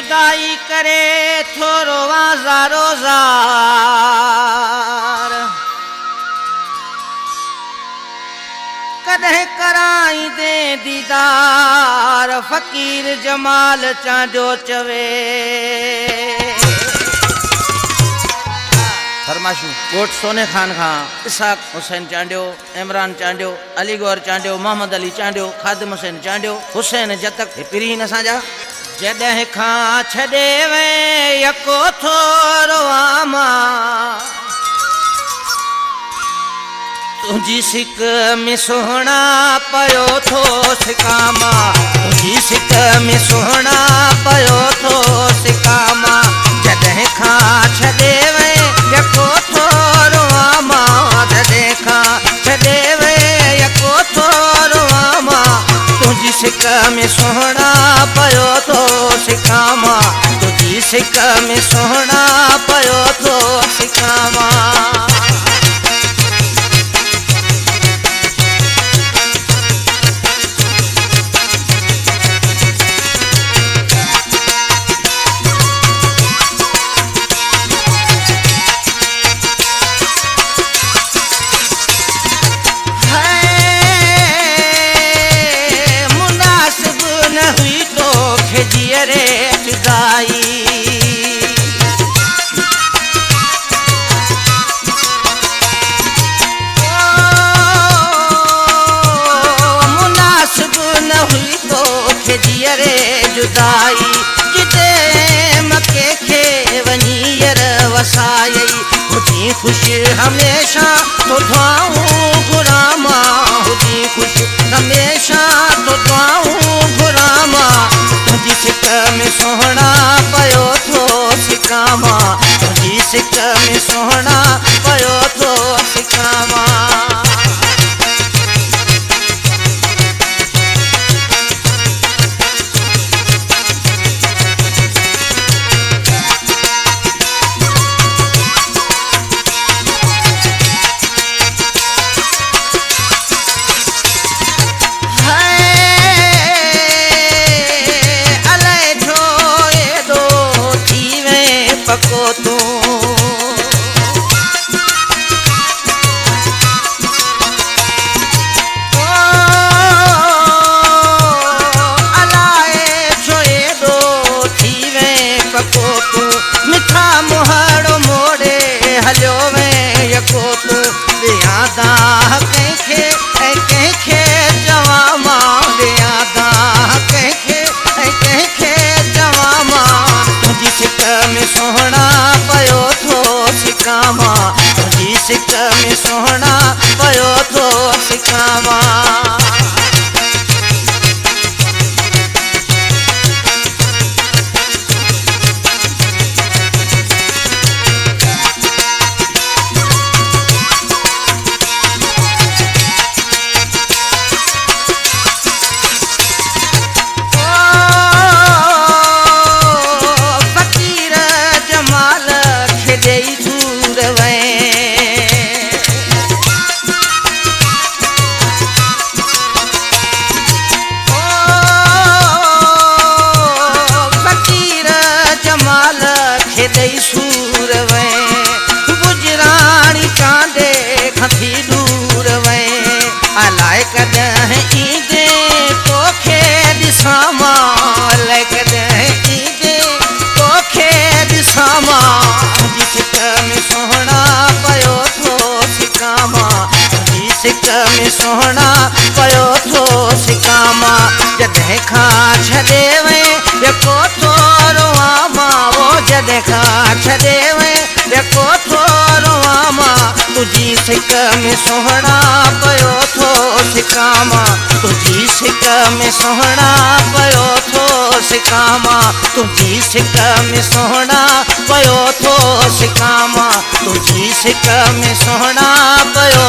जुदाई करे थोरो वाज़ारो ज़ार कदें कराई दे दीदार फ़कीर जमाल चांडो चवे फरमाशू कोट सोने खान खां इसाक हुसैन चांडियो इमरान चांडियो अली गौर चांडियो मोहम्मद अली चांडियो खादिम हुसैन चांडियो हुसैन जतक पिरीन असांजा जॾहिं खां छॾे वे यको थोरो आमा तुझी सिक में सोहना पयो थो सिकामा तुझी सिक में सोहना पयो थो सिकामा जॾहिं खां छॾे वे यको थोरो आमा जॾहिं खां छॾे वे यको थोरो आमा तुझी सिक में सोहना पयो थो सिकामा तुझी सिक में सोहना पयो थो सिकामा जुदाई जिते मके खे वनी यर वसाई हुजी खुश हमेशा तो दुआऊं गुरामा हुजी खुश हमेशा तो दुआऊं गुरामा तुझी सिक में सोहना पयो थो सिकामा तुझी सिक में सोहना पयो थो सिकामा पको तू अलाए छोए दो थी वे पको तू मिठा मुहाड़ो मोड़े हलियो वे यको तू यादा कंहिंखे जवा मां यादा कंहिंखे जवा मां तुझी सिक में सोहना पयो थो सिकामा तुझी सिक में सोहना पयो थो सिकामा सूर वे गुजराणी चांदे खथी दूर वे अलाए कॾहिं ईंदे तोखे ॾिसां मां अलाए कॾहिं ईंदे तोखे ॾिसां मां तुझी सिक में सोहना पयो थो सिकामा तुझी सिक में सोहना पयो थो सिकामा जॾहिं खां छॾे वे यको थोरो आमा वो जॾहिं खां छॾे वे यको थोरो आमा तुझी सिक में सोहना पयो थो सिकामा तुझी सिक में सोहना पयो थो सिकामा तुझी सिक में सोहना पयो थो सिकामा तुझी सिक में सोहना पयो